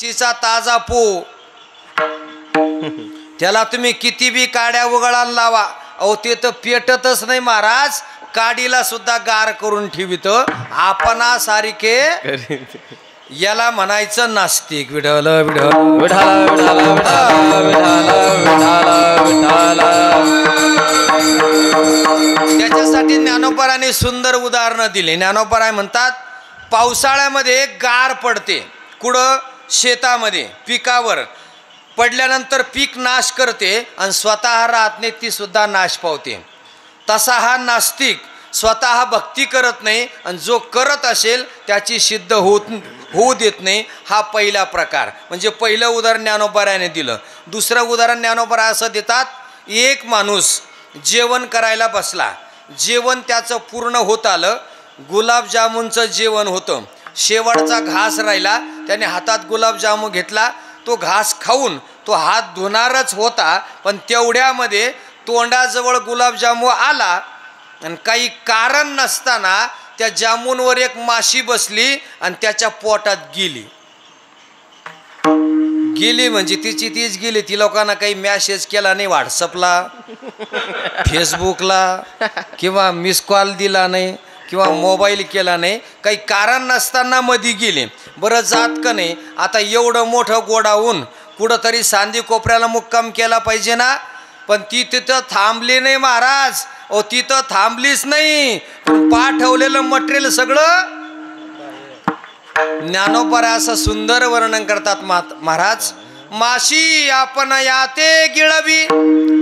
चिचा ताजा पो त्याला तुम्ही किती बी काड्या उघडायला लावा, अहो ते तर पेटतच नाही महाराज. काडीला सुद्धा गार करून ठेवित. आपणा सारखे याला म्हणायचं नास्तिक. विढल विढल विढाला विढाला विढाला विढाला विढाला. त्याच्यासाठी ज्ञानोबराने सुंदर उदाहरणं दिली. ज्ञानोबराय म्हणतात पावसाळ्यामध्ये गार पडते कुठं, शेतामध्ये पिकावर पडल्यानंतर पीक नाश करते आणि स्वतः राहत नाही, ती सुद्धा नाश पावते. तसा हा नास्तिक स्वतः भक्ती करत नाही आणि जो करत असेल त्याची सिद्ध होऊ देत नाही. हा पहिला प्रकार. म्हणजे पहिलं उदाहरण ज्ञानोबरायाने दिलं. दुसरं उदाहरण ज्ञानोबराय असं देतात, एक माणूस जेवण करायला बसला, जेवण त्याचं पूर्ण होत आलं, गुलाबजामुनचं जेवण होतं, शेवटचा घास राहिला, त्याने हातात गुलाबजामुन घेतला, तो घास खाऊन तो हात धुणारच होता, पण तेवढ्यामध्ये तोंडाजवळ गुलाबजामू आला आणि काही कारण नसताना त्या जामुनवर एक माशी बसली आणि त्याच्या पोटात गेली. म्हणजे तिची तीच गेली. ती लोकांना काही मॅसेज केला नाही व्हॉट्सअपला, फेसबुकला, किंवा मिस कॉल दिला नाही, किंवा मोबाईल केला नाही, काही कारण नसताना मधी गेली. बरं जात का नाही. आता एवढं मोठं गोडाऊन कुठंतरी सांदी कोपऱ्याला मुक्काम केला पाहिजे ना, पण ती तिथं थांबली नाही महाराज. ओ तिथं थांबलीच नाही, पण पाठवलेलं मटेरियल सगळं. ज्ञानोबराय असं सुंदर वर्णन करतात महाराज. माशी आपण याते गिळवी,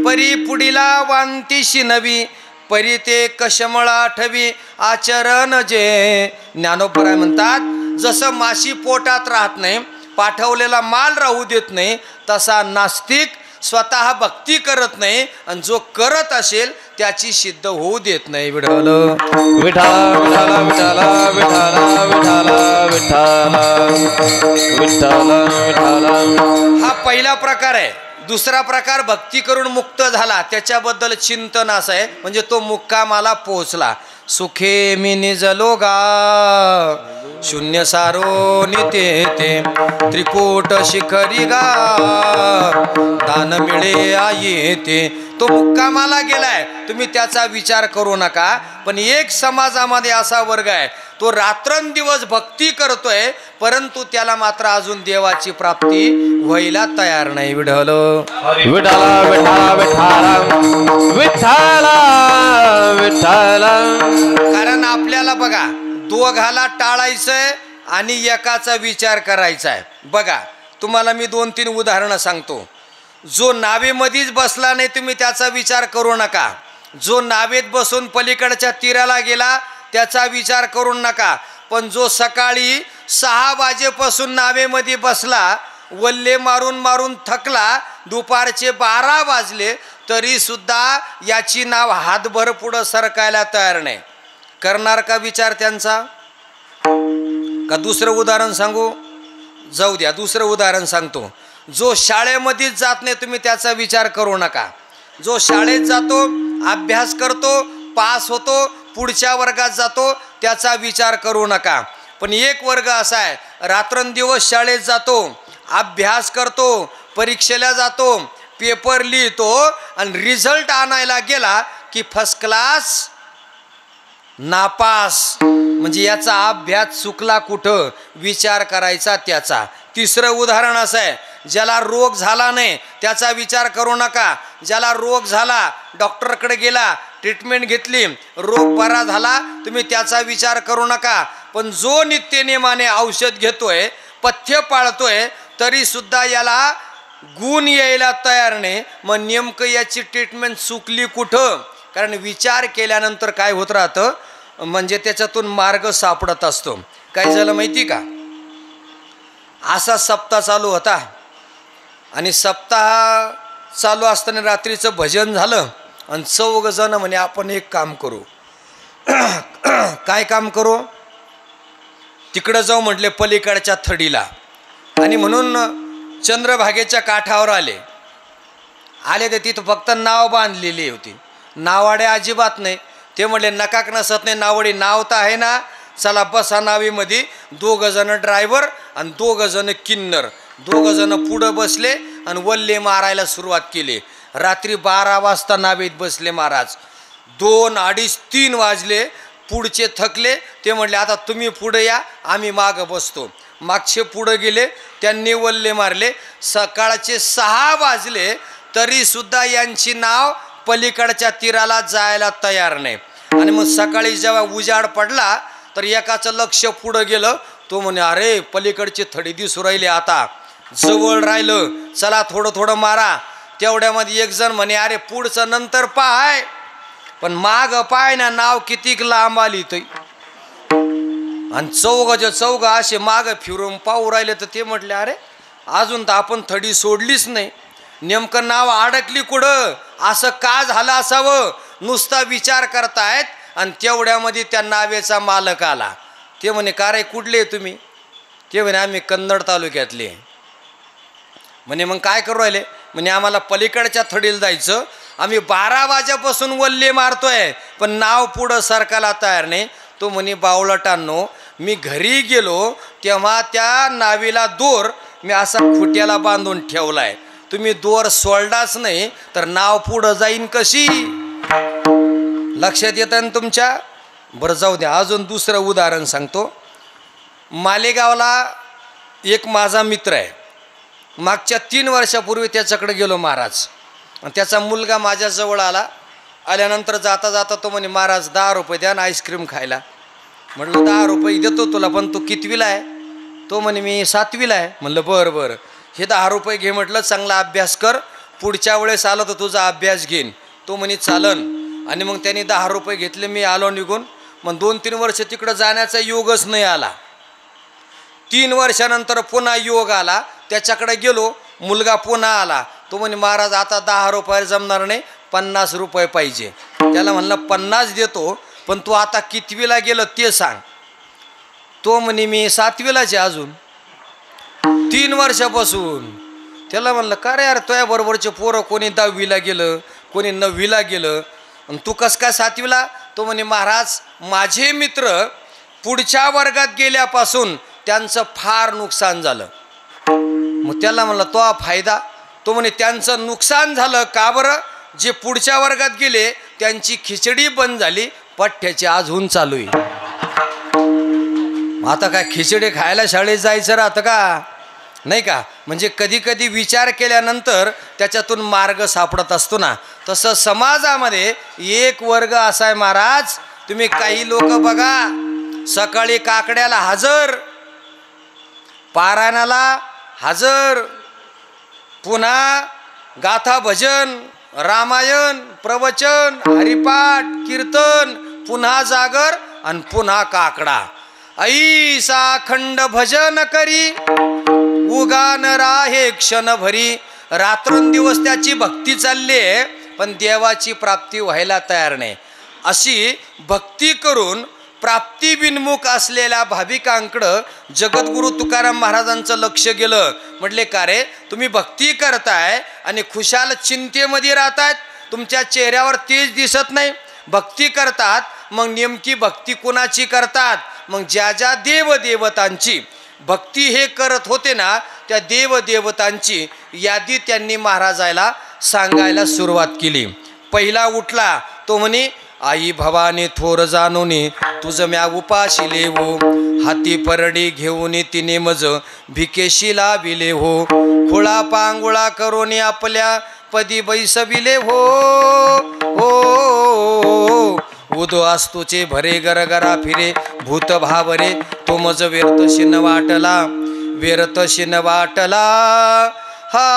परी पुढीला वांतीशी नवी, परी ते कशमळा ठवी आचरण जे. ज्ञानोबराय म्हणतात जसं माशी पोटात राहत नाही, पाठवलेला माल राहू देत नाही, तसा नास्तिक स्वतः भक्ती करत नाही आणि जो करत असेल त्याची सिद्ध होऊ देत नाही. विठ्ठल विठ्ठल विठ्ठल विठ्ठल विठ्ठल विठ्ठल विठ्ठल विठ्ठल. हा पहिला प्रकार आहे. दुसरा प्रकार भक्ती करून मुक्त झाला, त्याच्याबद्दल चिंतन असं आहे, म्हणजे तो मुक्कामाला पोहोचला. सुखे मी निजलो गा शून्य सारो निते ते, त्रिकूट शिखरी गा दान मिळे आई ते. तो मुक्कामाला गेलाय, तुम्ही त्याचा विचार करू नका. पण एक समाजामध्ये असा वर्ग आहे, तो रात्रंदिवस भक्ती करतोय, परंतु त्याला मात्र अजून देवाची प्राप्ती व्हायला तयार नाही. विठ्ठल विठ्ठल विठ्ठल विठ्ठल विठ्ठल. कारण आपल्याला बघा दोघाला टाळायचंय आणि एकाचा विचार करायचा आहे. बघा तुम्हाला मी 2-3 उदाहरणं सांगतो. जो नावेमध्येच बसला नाही तुम्ही त्याचा विचार करू नका. जो नावेत बसून पलीकडच्या तीराला गेला त्याचा विचार करू नका. पण जो सकाळी 6 वाजेपासून नावेमध्ये बसला, वल्ले मारून मारून थकला, दुपारचे 12 वाजले तरी सुद्धा याची नाव हातभर पुढं सरकायला तयार नाही. करणार का विचार त्यांचा? का दुसरं उदाहरण सांगू? जाऊ द्या, दुसरं उदाहरण सांगतो. जो शाळेमध्येच जात नाही तुम्ही त्याचा विचार करू नका. जो शाळेत जातो, अभ्यास करतो, पास होतो, पुढच्या वर्गात जातो, त्याचा विचार करू नका. पण एक वर्ग असा आहे, रात्रंदिवस शाळेत जातो, अभ्यास करतो, परीक्षेला जातो, पेपर लिहितो आणि रिझल्ट आणायला गेला की फर्स्ट क्लास नापास. म्हणजे याचा अभ्यास चुकला कुठं, विचार करायचा त्याचा. तिसरं उदाहरण असं आहे, ज्याला रोग झाला नाही त्याचा विचार करू नका. ज्याला रोग झाला, डॉक्टरकडे गेला, ट्रीटमेंट घेतली, रोग बरा झाला, तुम्ही त्याचा विचार करू नका. पण जो नित्यनेमाने औषध घेतोय, पथ्य पाळतोय, तरी सुद्धा याला गुण यायला तयार नाही, मग नेमकं याची ट्रीटमेंट चुकली कुठं? कारण विचार केल्यानंतर काय होत राहतं, म्हणजे त्याच्यातून मार्ग सापडत असतो. काय झालं माहिती का? असा सप्ताह चालू होता आणि सप्ताह चालू असताना रात्रीचं भजन झालं आणि 4 जण म्हणे आपण एक काम करू. काय काम करू? तिकडं जाऊ म्हटले पलीकडच्या थडीला. आणि म्हणून चंद्रभागेच्या काठावर आले तर तिथं फक्त नाव बांधलेली होती, नावाडे अजिबात नाही. ते म्हणले नकाक नसत नाही, नावडी नाव तर आहे ना, चला बसा नावीमध्ये. 2 जण ड्रायव्हर आणि 2 जण किन्नर. दोघं जण पुढं बसले आणि वल्ले मारायला सुरुवात केली. रात्री 12 वाजता नावेत बसले महाराज. 2, 2:30, 3 वाजले. पुढचे थकले, ते म्हणले आता तुम्ही पुढे या, आम्ही मागं बसतो. मागचे पुढे गेले, त्यांनी वल्ले मारले. सकाळचे 6 वाजले तरी सुद्धा यांची नाव पलीकडच्या तीराला जायला तयार नाही. आणि मग सकाळी जेव्हा उजाड पडला तर एकाचं लक्ष पुढं गेलं. तो म्हणे अरे पलीकडची थडी दिसू राहिली, आता जवळ राहिलं, चला थोडं थोडं मारा. तेवढ्यामध्ये एक जण म्हणे अरे पुढचं नंतर पाय, पण माग पाय ना, नाव किती लांब आली तो. आणि चौघ असे माग फिरून पाहू राहिले. तर ते म्हटले अरे अजून तर आपण थडी सोडलीच नाही, नेमकं नाव अडकली कुठं, असं का झालं असावं, नुसता विचार करतायत. आणि तेवढ्यामध्ये त्या नावेचा मालक आला. ते म्हणे का रे कुठले तुम्ही? ते म्हणे आम्ही कन्नड तालुक्यातले. म्हणे मग काय करू राहिले? म्हणे आम्हाला पलीकडच्या थडीला जायचं, आम्ही 12 वाजेपासून वल्ले मारतोय पण नाव पुढं सरकायला तयार नाही. तो म्हणे बावळटांनो, मी घरी गेलो तेव्हा त्या नावीला दोर मी असा खुट्याला बांधून ठेवलाय, तुम्ही दोर सोडलाच नाही तर नाव पुढं जाईन कशी? लक्षात येतं ना तुमच्या? बरं जाऊ द्या, अजून दुसरं उदाहरण सांगतो. मालेगावला एक माझा मित्र आहे. मागच्या 3 वर्षापूर्वी त्याच्याकडे गेलो महाराज. आणि त्याचा मुलगा माझ्याजवळ आल्यानंतर जाता जाता तो म्हणे महाराज 10 रुपये द्या ना आईस्क्रीम खायला. म्हटलं 10 रुपये देतो तुला, पण तू कितवीला आहे? तो म्हणे मी 7वीला आहे. म्हणलं बरं बरं, हे 10 रुपये घे. म्हटलं चांगला अभ्यास कर, पुढच्या वेळेस आलो तर तुझा अभ्यास घेईन. तो म्हणे चालन. आणि मग त्यांनी 10 रुपये घेतले, मी आलो निघून. मग 2-3 वर्ष तिकडं जाण्याचा योगच नाही आला. 3 वर्षानंतर पुन्हा योग आला, त्याच्याकडे गेलो, मुलगा पुन्हा आला. तो म्हणे महाराज आता 10 रुपये जमणार नाही, 50 रुपये पाहिजे. त्याला म्हणलं 50 देतो, पण तू आता कितवीला गेलं ते सांग. तो म्हणे मी 7वीलाच आहे अजून, 3 वर्षापासून. त्याला म्हणलं का रे यार, तुझ्या बरोबरचे पोरं कोणी 10वीला गेलं, कोणी 9वीला गेलं, आणि तू कस काय 7वीला? तो म्हणे महाराज माझे मित्र पुढच्या वर्गात गेल्यापासून त्यांचं फार नुकसान झालं. मग त्याला म्हणलं तो फायदा? तो म्हणे त्यांचं नुकसान झालं का बरं? जे पुढच्या वर्गात गेले त्यांची खिचडी बंद झाली, पठ्ठ्याची अजून चालू आहे. आता काय खिचडी खायला शाळेत जायचं राहतं का? नाही का? म्हणजे कधी कधी विचार केल्यानंतर त्याच्यातून मार्ग सापडत असतो ना. तसं समाजामध्ये एक वर्ग असा आहे महाराज. तुम्ही काही लोक बघा, सकाळी काकड्याला हजर, पारायणाला हजर, पुन्हा गाथा भजन, रामायण, प्रवचन, हरिपाठ, कीर्तन, पुन्हा जागर आणि पुन्हा काकडा. ऐसा खंड भजन करी उगान राहे क्षण भरी. रात्रंदिवस त्याची भक्ती चालली आहे, पण देवाची प्राप्ती व्हायला तयार नाही. अशी भक्ती करून प्राप्ती बिनमुख असलेल्या भाविकांकडं जगद्गुरु तुकाराम महाराजांचं लक्ष गेलं. म्हटले का रे, तुम्ही भक्ती करताय आणि खुशाल चिंतेमध्ये राहतायत, तुमच्या चेहऱ्यावर तेज दिसत नाही. भक्ती करतात, मग नेमकी भक्ती कुणाची करतात? मग ज्या ज्या देवदेवतांची भक्ती हे करत होते ना, त्या देवदेवतांची यादी त्यांनी महाराजाला सांगायला सुरुवात केली. पहिला उठला तो म्हणे आई भवानी थोर जाणूनी तुझ म्या उपाशी लेवो. हाती परडी घेऊन तिने मज भिकेशी लाविले हो. खुळा पांगुळा करून आपल्या पदी बैसविले हो. हो उदो आस्तुचे भरे गरगरा फिरे भूत भावरे. तो मज व्यर्थशी न वाटला, व्यर्थशी न वाटला. हा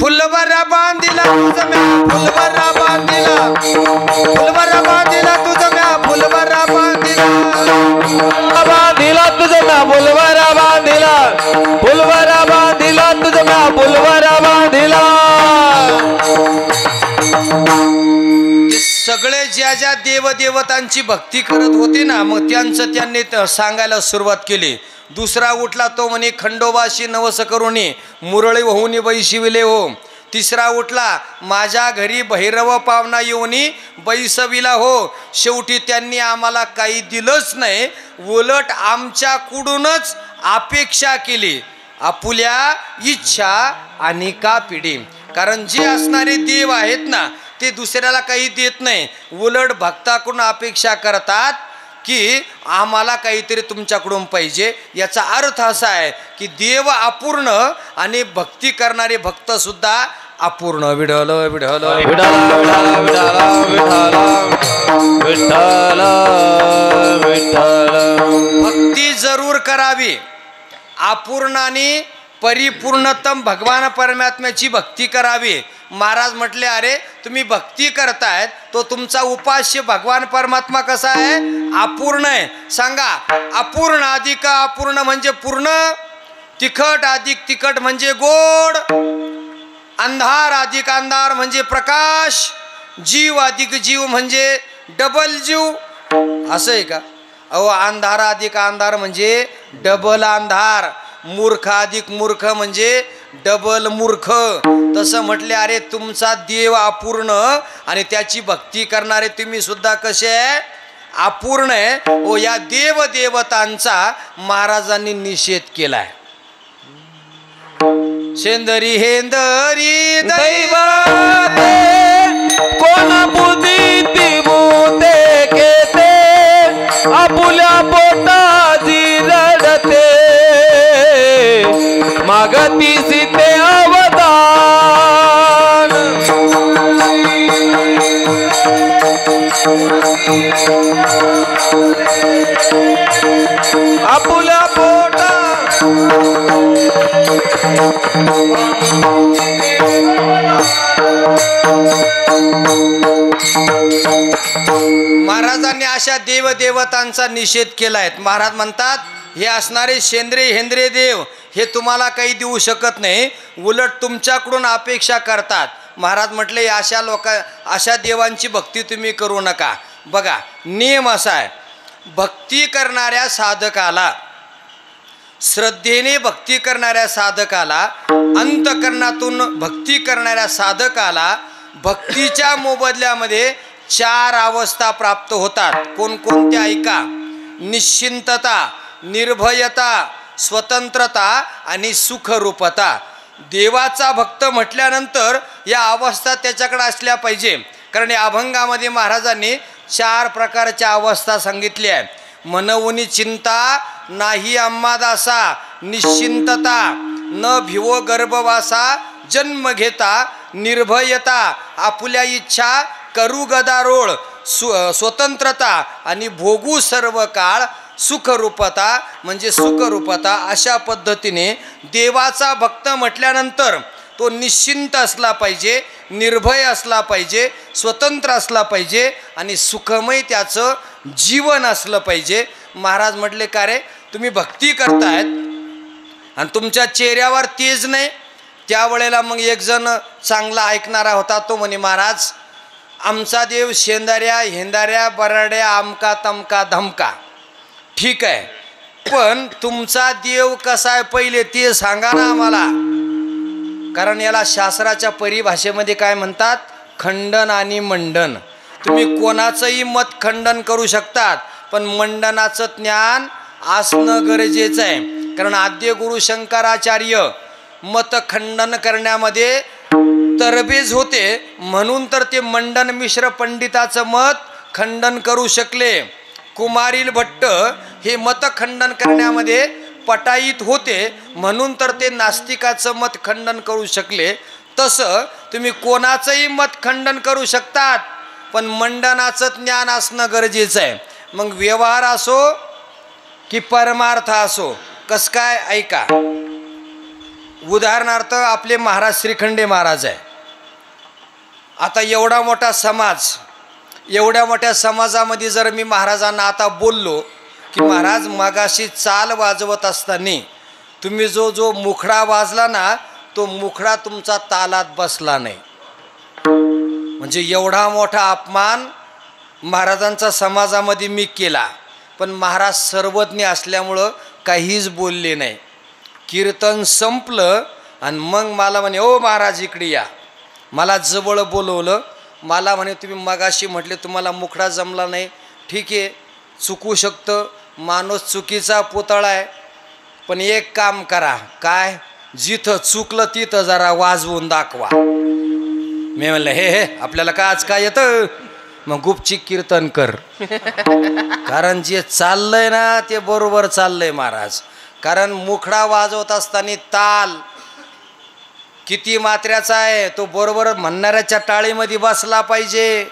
फुलवरा बांधिला तुझ म्या फुलवरा बांधिला. फुलवरा बांधिला तुझ म्या फुलवरा बांधिला. बांधिला तुझ म्या फुलवरा बांधिला. फुलवरा बांधिला तुझ म्या फुलवरा बांधिला. सगळे ज्या ज्या देवदेवतांची भक्ती करत होते ना, मग त्यांचं त्यांनी सांगायला सुरुवात केली. दुसरा उठला तो म्हणे खंडोबाशी नवस करुणी मुरळी होऊन बैशिविले हो. तिसरा उठला, माझ्या घरी भैरव पावना येऊनी बैसविला हो. शेवटी त्यांनी आम्हाला काही दिलंच नाही, उलट आमच्याकडूनच अपेक्षा केली. आपुल्या इच्छा आणि का पिढी. कारण जे असणारे देव आहेत ना ते दुसऱ्याला काही देत नाही, उलट भक्ताकडून अपेक्षा करतात की आम्हाला काहीतरी तुमच्याकडून पाहिजे. याचा अर्थ असा आहे की देव अपूर्ण आणि भक्ती करणारे भक्त सुद्धा अपूर्ण. विठ्ठल विठ्ठल भक्ती जरूर करावी. अपूर्ण आणि परिपूर्णतम भगवान परमात्म्याची भक्ती करावी. महाराज म्हटले, अरे तुम्ही भक्ती करतायत तो तुमचा उपास्य भगवान परमात्मा कसा आहे? अपूर्ण आहे. सांगा, अपूर्ण अधिक अपूर्ण म्हणजे पूर्ण, तिखट अधिक तिखट म्हणजे गोड, अंधार अधिक अंधार म्हणजे प्रकाश, जीव अधिक जीव म्हणजे डबल जीव. असं आहे का? अहो, अंधार अधिक अंधार म्हणजे डबल अंधार, मूर्ख अधिक मूर्ख म्हणजे डबल मूर्ख. तसं म्हटले, अरे तुमचा देव अपूर्ण आणि त्याची भक्ती करणारे तुम्ही सुद्धा कसे आहे? अपूर्ण आहे. ओ, या देव देवतांचा महाराजांनी निषेध केलाय. शेंदरी हेंदरी दैवते कोण बुद्धी ती भूते केते, आपुल्या पोटाची रडते, मागती सीते अवदान. आपुल्या पोटा महाराजांनी अशा देवदेवतांचा निषेध केलाय. महाराज म्हणतात, हे असणारे शेंद्रे हेंद्रे देव हे तुम्हाला काही देऊ शकत नाही, उलट तुमच्याकडून अपेक्षा करतात. महाराज म्हटले, अशा देवांची भक्ती तुम्ही करू नका. बघा, नियम असा आहे, भक्ती करणाऱ्या साधकाला, श्रद्धेने भक्ती करणाऱ्या साधकाला, अंतकरणातून भक्ती करणाऱ्या साधकाला भक्तीच्या मोबदल्यामध्ये 4 अवस्था प्राप्त होतात. कोणकोणत्या ऐका? निश्चिंतता, निर्भयता, स्वतंत्रता आणि सुखरूपता. देवाचा भक्त म्हटल्यानंतर या अवस्था त्याच्याकडे असल्या पाहिजे. कारण या अभंगामध्ये महाराजांनी 4 प्रकारच्या अवस्था सांगितल्या आहेत. मनवुनी चिंता नाही आम्हादासा, निश्चिंतता न भिवो गर्भवासा, जन्म घेता निर्भयता, आपुल्या इच्छा करू गदारोळ, स्वतंत्रता आणि भोगू सर्व काळ, सुखरूपता म्हणजे सुखरूपता. अशा पद्धतीने देवाचा भक्त म्हटल्यानंतर तो निश्चिंत असला पाहिजे, निर्भय असला पाहिजे, स्वतंत्र असला पाहिजे आणि सुखमय त्याचं जीवन असलं पाहिजे. महाराज म्हटले, का रे तुम्ही भक्ती करतायत आणि तुमच्या चेहऱ्यावर तेज नाही? त्यावेळेला मग एक जण चांगला ऐकणारा होता, तो म्हणे, महाराज आमचा देव शेंदाऱ्या हेंदाऱ्या बराड्या आमका तमका धमका. ठीक आहे, पण तुमचा देव कसा आहे पहिले ते सांगा ना आम्हाला. कारण याला शास्त्राच्या परिभाषेमध्ये काय म्हणतात? खंडन आणि मंडन. तुम्ही कोणाचंही मत खंडन करू शकतात, पण मंडनाचं ज्ञान असणं गरजेचं आहे. कारण आद्य गुरु शंकराचार्य मत खंडन करण्यामध्ये तरबेज होते, म्हणून तर ते मंडन मिश्र पंडिताचं मत खंडन करू शकले. कुमारील भट्ट हे मत खंडन करण्यामध्ये पटाईत होते, म्हणून तर ते नास्तिकाचं मत खंडन करू शकले. तसं तुम्ही कोणाचंही मत खंडन करू शकतात, पण मंडनाचं ज्ञान असणं गरजेचं आहे. मग व्यवहार असो की परमार्थ असो. कस काय? ऐका. उदाहरणार्थ आपले महाराज श्रीखंडे महाराज आहे. आता एवढा मोठा समाज, एवढ्या मोठ्या समाजामध्ये जर मी महाराजांना आता बोललो की महाराज मगाशी चाल वाजवत असताना तुम्ही जो मुखडा वाजला ना, तो मुखडा तुमचा तालात बसला नाही, म्हणजे एवढा मोठा अपमान महाराजांचा समाजामध्ये मी केला. पण महाराज सर्वज्ञ असल्यामुळं काहीच बोलले नाही. कीर्तन संपलं आणि मग मला म्हणे, ओ महाराज इकडे या. मला जवळ बोलवलं. मला म्हणे तुम्ही मगाशी म्हटले तुम्हाला मुखडा जमला नाही. ठीक आहे, चुकू शकतं, माणूस चुकीचा पुतळा आहे. पण एक काम करा, काय, जिथं चुकलं तिथं जरा वाजवून दाखवा. मी म्हणलं हे आपल्याला का आज काय येतं. मग गुपचीक कीर्तन कर. कारण जे चाललंय ना ते बरोबर चाललंय महाराज. कारण मुखडा वाजवत असताना ताल किती मात्र्याचा आहे तो बरोबर म्हणणाऱ्याच्या टाळीमध्ये बसला पाहिजे.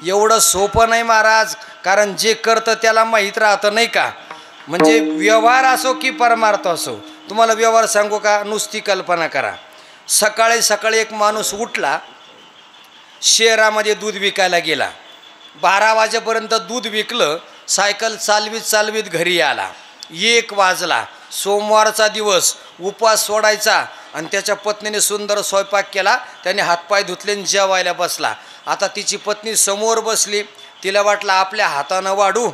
एवढं सोपं नाही महाराज. कारण जे करतं त्याला माहीत राहतं नाही का. म्हणजे व्यवहार असो की परमार्थ असो. तुम्हाला व्यवहार सांगू का, नुसती कल्पना करा. सकाळी सकाळी एक माणूस उठला, शहरामध्ये दूध विकायला गेला. 12 वाजेपर्यंत दूध विकलं. सायकल चालवीत चालवीत घरी आला. 1 वाजला. सोमवारचा दिवस, उपवास सोडायचा. आणि त्याच्या पत्नीने सुंदर स्वयंपाक केला. त्याने हातपाय धुतले आणि जेवायला बसला. आता तिची पत्नी समोर बसली. तिला वाटलं आपल्या हातानं वाढू,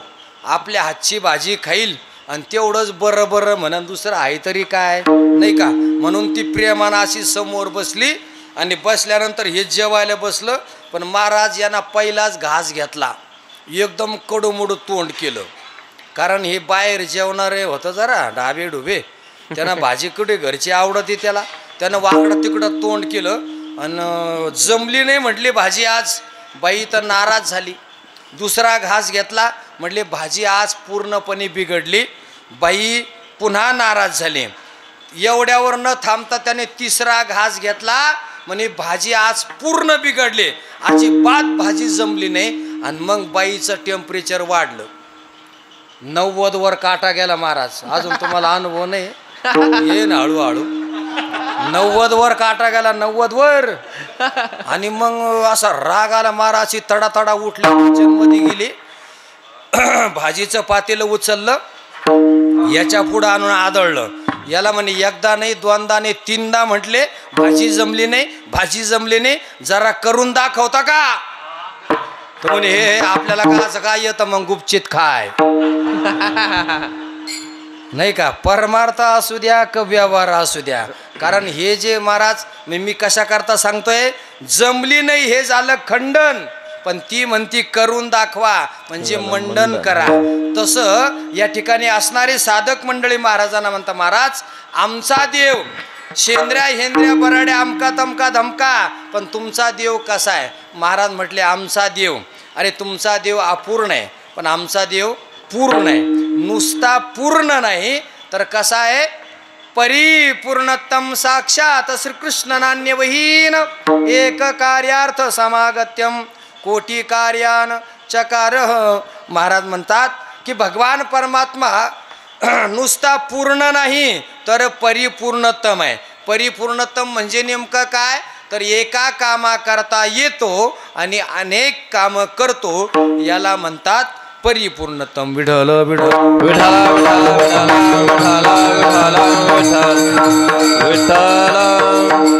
आपल्या हातची भाजी खाईल आणि तेवढंच बरं बरं म्हणून दुसरं आहे तरी काय नाही का. म्हणून ती प्रेमानं अशी समोर बसली. आणि बसल्यानंतर हे जेवायला बसलं. पण महाराज यांना पहिलाच घास घेतला. एकदम कडूमुडू तोंड केलं. कारण हे बाहेर जेवणारे होतं जरा डाबे डुबे. त्यांना भाजी कुठे घरची आवडते त्याला. त्यानं वाकडं तिकडं तोंड केलं आणि जमली नाही म्हटली भाजी आज. बाई तर नाराज झाली. दुसरा घास घेतला. म्हटले भाजी आज पूर्णपणे बिघडली. बाई पुन्हा नाराज झाली. एवढ्यावर न थांबता त्याने तिसरा घास घेतला. म्हणे भाजी आज पूर्ण बिघडली, अजिबात भाजी जमली नाही. आणि मग बाईचं टेम्परेचर वाढलं. 90 वर काटा गेला महाराज. अजून तुम्हाला अनुभव नाही, येईन हळूहळू. 90 वर काटा गेला, 90 वर. आणि मग असा राग आला महाराजची. तडा तडा उठली, किचनमध्ये गेली. भाजीचं पातेलं उचललं, याच्या पुढं आणून आदळलं. याला म्हणे एकदा नाही, दोनदा नाही, 3दा म्हटले भाजी जमली नाही, भाजी जमली नाही, जरा करून दाखवता का. तर म्हणे हे आपल्याला का असं काय येतं, मग गुपचित खाय. नाही का. परमार्थ असू द्या का व्यवहार असू द्या. कारण हे जे महाराज मी कशा करता सांगतोय, जमली नाही हे झालं खंडन. पण ती म्हणती करून दाखवा म्हणजे मंडन करा. तसं या ठिकाणी असणारे साधक मंडळी महाराजांना म्हणता, महाराज आमचा देव शेंद्र्या हेंद्र्या बराड्या अमका तमका धमका, पण तुमचा देव कसा आहे. महाराज म्हटले आमचा देव, अरे तुमचा देव अपूर्ण आहे पण आमचा देव पूर्ण आहे. नुसता पूर्ण नाही तर कसा आहे, परिपूर्णतम साक्षात श्रीकृष्ण नान्यवहीन एक कार्यार्थ समागत्यम कोटी कार्यान चकार. महाराज म्हणतात की भगवान परमात्मा नुसता पूर्ण नाही तर परिपूर्णतम आहे. परिपूर्णतम म्हणजे नेमकं काय, तर एका कामा करता येतो आणि अनेक कामं करतो, याला म्हणतात परिपूर्णतम. विठ्ठल विठ्ठल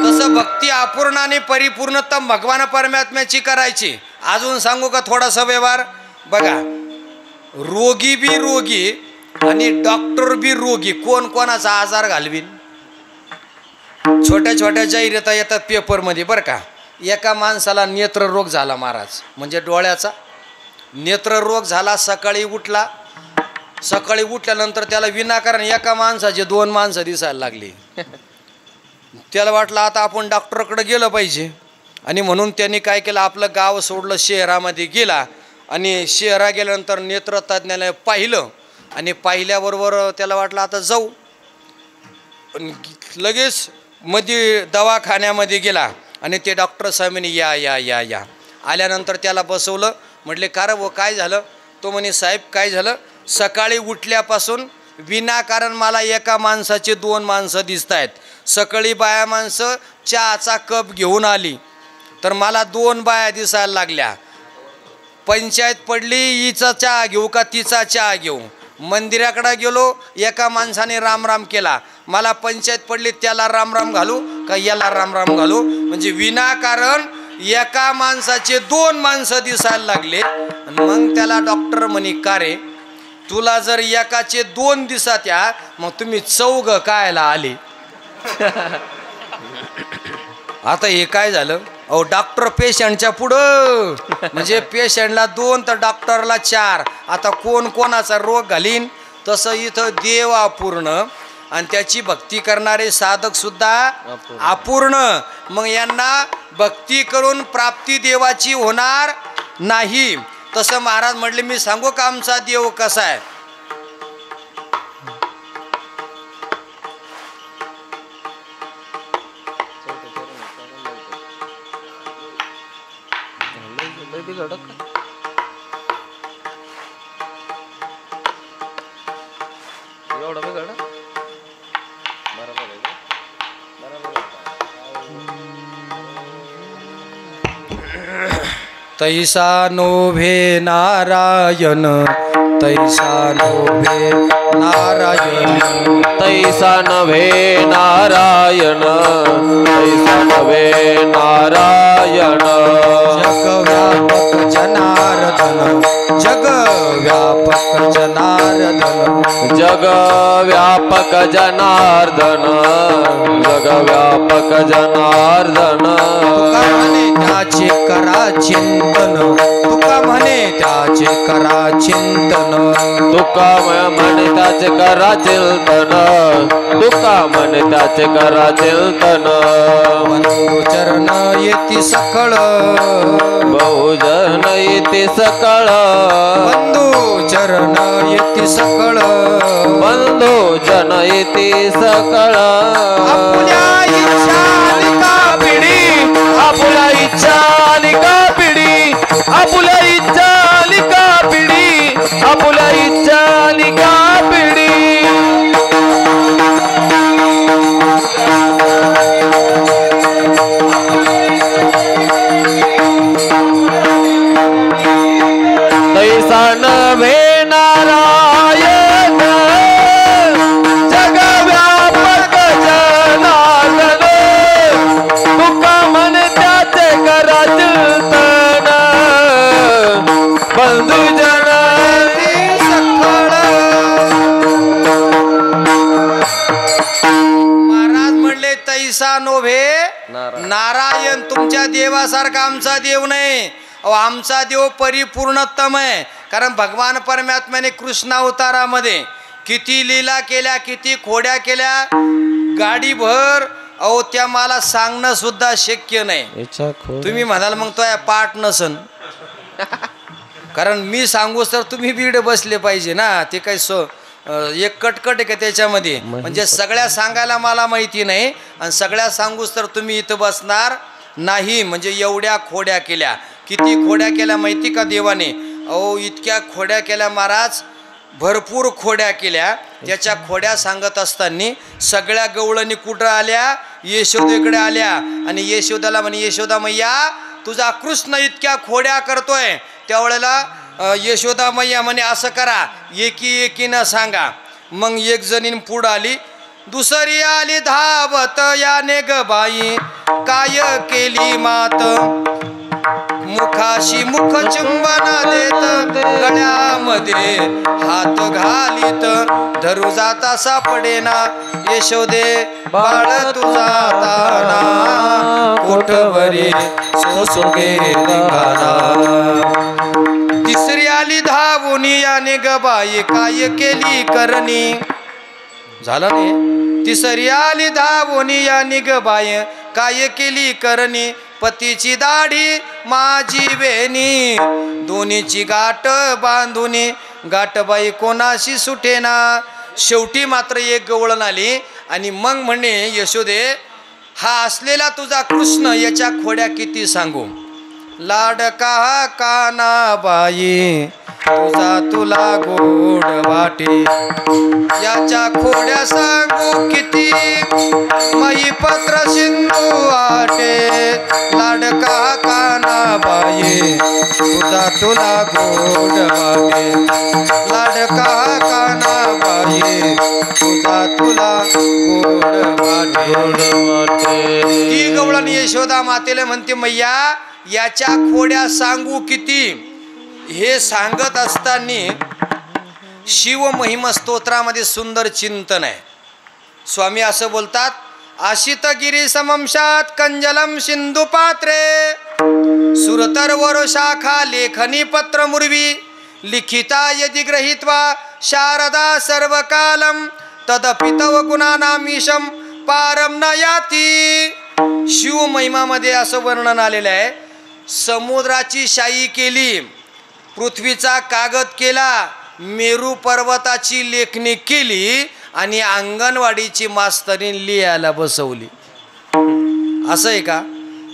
तसं भक्ती अपूर्ण आणि परिपूर्णतम भगवान परमात्म्याची करायची. अजून सांगू का थोडासा व्यवहार बघा. रोगी बी रोगी आणि डॉक्टर बी रोगी. कोण कोणाचा आजार घालवीन. छोट्या छोट्या जाहिराती येतात पेपरमध्ये बरं का. एका माणसाला नेत्ररोग झाला महाराज, म्हणजे डोळ्याचा नेत्ररोग झाला. सकाळी उठल्यानंतर त्याला विनाकारण एका माणसाचे 2 माणसं दिसायला लागली. त्याला वाटलं आता आपण डॉक्टरकडे गेलं पाहिजे. आणि म्हणून त्यांनी काय केलं, आपलं गाव सोडलं, शहरामध्ये गेला. आणि शहरात गेल्यानंतर नेत्रतज्ञाला पाहिलं. आणि पाहिल्याबरोबर त्याला वाटलं आता जाऊ. लगेच मध्ये दवाखान्यामध्ये गेला. आणि ते डॉक्टर साहेबांनी या या या या आल्यानंतर त्याला बसवलं. म्हटले का रे काय झालं. तो म्हणे साहेब काय झालं, सकाळी उठल्यापासून विनाकारण मला एका माणसाचे 2 माणसं दिसत आहेत. सकाळी बाया माणसं चहाचा कप घेऊन आली तर मला 2 बाया दिसायला लागल्या. पंचायत पडली, हिचा चहा घेऊ का तिचा चहा घेऊ. मंदिराकडे गेलो, एका माणसाने रामराम केला. मला पंचायत पडली, त्याला रामराम घालू का याला रामराम घालू. म्हणजे विनाकारण एका माणसाचे 2 माणसं दिसायला लागले. मग त्याला डॉक्टर म्हणे का रे, तुला जर एकाचे 2 दिसत या, मग तुम्ही 4 कायला आले. आता हे काय झालं, अहो डॉक्टर पेशंटच्या पुढं म्हणजे पेशंटला 2 तर डॉक्टरला 4. आता कोण कोणाचा रोग घालीन तसं इथं देव अपूर्ण आणि त्याची भक्ती करणारे साधक सुद्धा अपूर्ण. मग यांना भक्ती करून प्राप्ती देवाची होणार नाही. तसं महाराज म्हटले मी सांगू का आमचा देव कसा आहे. तैसा नोभे नारायण तैसा नोभे नारायण तैसा नभे नारायण तैसा नभे नारायण जगव्यापक जनार्दन जगव्यापक जनार्दन जगव्यापक जनार्दन जगव्यापक जनार्दन तुका म्हणे त्याचे करा चिंतन तुका म्हणे त्याचे करा चिंतन तुका म्हणे त्याचे करा चिंतन तुका म्हणे त्याचे करा चिंतन बंधू चरण येती सकळ बहुजन येते सकळ बंधू चरण येती सकळ बंधू जन येते सकळ आपुल्या इच्छा निका पिढी आपुला इच्छा निका पिढी आपुला इच्छा निका पिढी आपुला इच्छा निका पिढी तैसा नभे नारायण जगव्यापक जनार्दन तुका म्हण त्याचे करा चिंतन बंधू जन सकळ. महाराज म्हणले तैसा नोभे नारायण तुमच्या देवासारखा आमचा देव नाही. अहो आमचा देव परिपूर्णतम आहे. कारण भगवान परमात्म्याने कृष्ण अवतारामध्ये किती लीला केल्या किती खोड्या केल्या गाडीभर. अहो त्या मला सांगणं सुद्धा शक्य नाही. तुम्ही म्हणाल मग तो या पाठ नसन कारण मी सांगूस तर तुम्ही बीड बसले पाहिजे ना. ते काही एक कटकट आहे का त्याच्यामध्ये म्हणजे सगळ्या सांगायला मला माहिती नाही आणि सगळ्या सांगूस तर तुम्ही इथं बसणार नाही. म्हणजे एवढ्या खोड्या केल्या किती खोड्या केल्या माहिती का देवाने. अहो इतक्या खोड्या केल्या महाराज भरपूर खोड्या केल्या. त्याच्या खोड्या सांगत असताना सगळ्या गवळणी कुठं आल्या यशोदेकडे आल्या आणि यशोदाला म्हणे यशोदा मैया तुझा कृष्ण इतक्या खोड्या करतोय. त्यावेळेला यशोदा मैया म्हणे असं करा एकीनं सांगा. मग एक जणीन पुढं आली दुसरी आली धावत याने ग बाई काय केली मात मुखाशी मुख चुंबन देत गळ्यामध्ये हात घालीत धरू जाता सापडेना यशोदे बाळ तुझा ताना कोठवरी सोसुगे निघाला. तिसरी आली धावून याने ग बाई काय केली करणी झालं नाही. तिसरी आली धावून याने ग बाई काय केली करणी पतीची दाढी माझी वेणी दोन्हीची गाठ बांधूनी गाठबाई कोणाशी सुटेना. शेवटी मात्र एक गवळण आली आणि मग म्हणे यशोदे हा असलेला तुझा कृष्ण याच्या खोड्या किती सांगू. लाडका कानाबाई तुझा तुला गोड वाटे याच्या खोड्या सांगू किती महिपत्र सिंधू आटे. लाडका कानाबाई तुझा तुला गोड वाटे लाडका कानाबाई तुझा तुला गोड वाटे. ती गवळणी यशोदा मातेला म्हणते मैया याच्या खोड्या सांगू किती. हे सांगत असताना शिव महिमा स्तोत्रामध्ये सुंदर चिंतन आहे. स्वामी असं बोलतात आशितगिरी समंशात कंजलम सिंधु पात्रे सुरतरवर शाखा लेखनी पत्र मुर्वी लिखिता यदि ग्रहीत्वा शारदा सर्वकालम तदपितव गुणानामीशम पारम न याती. शिव महिमामध्ये असं वर्णन आलेलं आहे, समुद्राची शाई केली, पृथ्वीचा कागद केला, मेरू पर्वताची लेखणी केली आणि अंगणवाडीची मास्तरीण लिहायला बसवली. असं आहे का?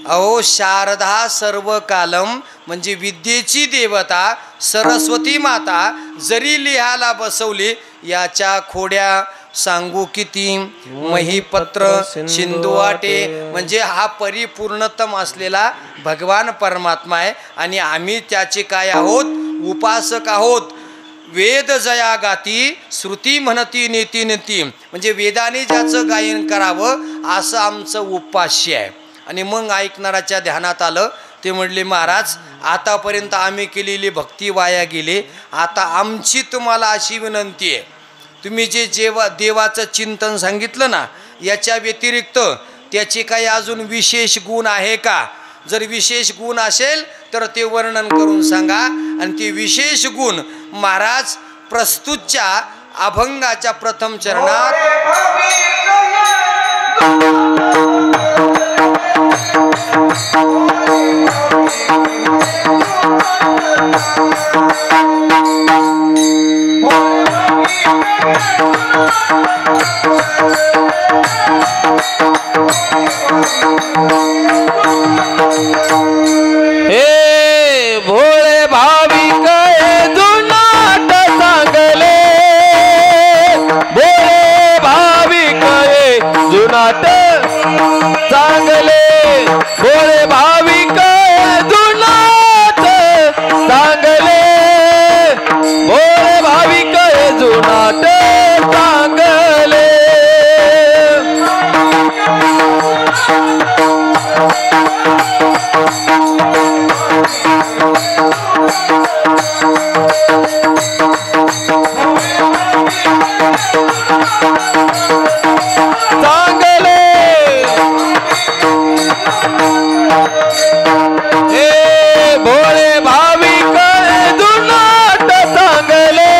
अहो शारदा सर्व कालम म्हणजे विद्येची देवता सरस्वती माता जरी लिहायला बसवली, याच्या खोड्या सांगू किती. महिपत्र सिंधू वाटे म्हणजे हा परिपूर्णतम असलेला भगवान परमात्मा आहे आणि आम्ही त्याचे काय आहोत? उपासक आहोत. वेद जया गाती श्रुती म्हणती नीती नीती म्हणजे वेदाने ज्याचं गायन करावं असं आमचं उपास्य आहे. आणि मग ऐकणाराच्या ध्यानात आलं, ते म्हणले महाराज आतापर्यंत आम्ही केलेली भक्ती वाया गेली, आता आमची तुम्हाला अशी विनंती आहे, तुम्ही जे देवाचं चिंतन सांगितलं ना, याच्या व्यतिरिक्त त्याचे काही अजून विशेष गुण आहे का? जर विशेष गुण असेल तर ते वर्णन करून सांगा. आणि ते विशेष गुण महाराज प्रस्तुतच्या अभंगाच्या प्रथम चरणात हे भोळे भाविक जुनाट सांगले, भोळे भाविक जुनाट सांगले, भोळे भाविक जुनाट सांगले, भोळे भाविक जुनाट सांगले. सांगले हे भोळे भाविक जुनाट सांगले,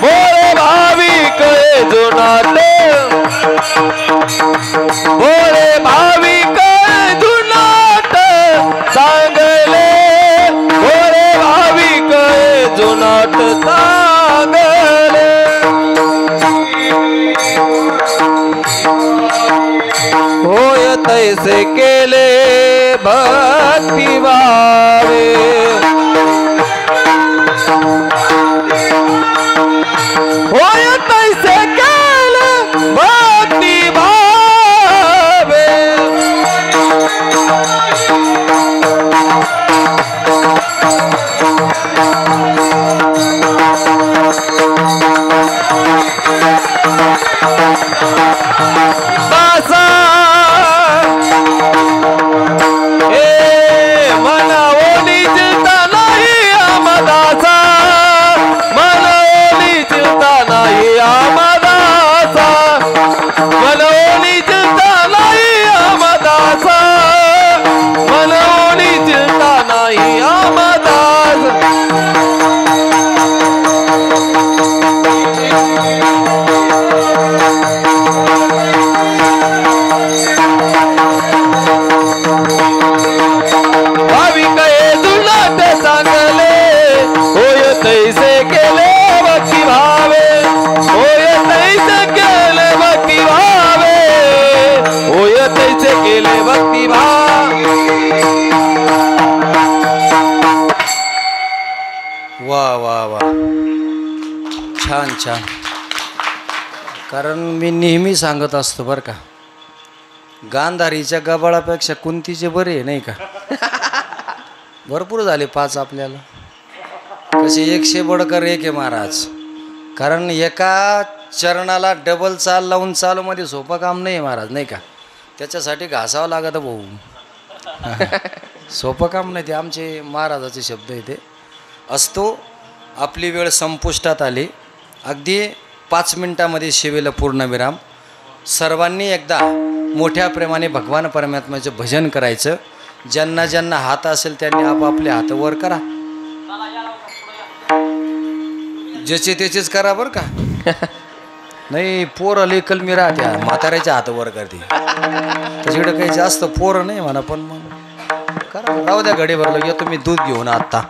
भोळे भाविक जुनाट, भोळे भाविक जुनाट सांगले, भोळे भाविक जुनाट सांगले. होय तैसे केले भक्ती भावे, होय तैसे केले भक्ती भावे. दासा हे मनावली चिंता नाही आमदासा, मनावली चिंता नाही आमदासा, मनावली चिंता नाही आमदासा, मनावली चिंता नाही आमदासा. भाविक जुनाट सांगले, होय तैसे केले भक्ती भावे, होय तैसे केले भक्ती भावे, होय तैसे केले भक्ती भावे. वा वा वा, छान छान. कारण मी नेहमी सांगत असतो बरं का, गांधारीच्या गबाळापेक्षा कुंतीचे बरे आहे नाही का. भरपूर झाले 5 आपल्याला, कसे 100 बडकर 1 आहे महाराज. कारण एका चरणाला डबल चाल लावून चालूमध्ये सोपं काम नाही आहे महाराज नाही का. त्याच्यासाठी घासावं लागत भाऊ. सोपं काम नाही ते, आमचे महाराजाचे शब्द आहे ते. असतो आपली वेळ संपुष्टात आली, अगदी 5 मिनिटामध्ये सेवेला पूर्णविराम. सर्वांनी एकदा मोठ्या प्रेमाने भगवान परमात्म्याचं भजन करायचं. ज्यांना ज्यांना हात असेल त्यांनी आपापले हात वर करा. ज्याचे त्याचेच करा बरं का. नाही पोरं लई कलमी राहत्या, म्हाताऱ्याच्या हात वर करते. त्याच्याकडे काही जास्त पोरं नाही म्हणा, पण मग करा. राहू द्या, घडी भरलं येतो मी दूध घेऊन आता.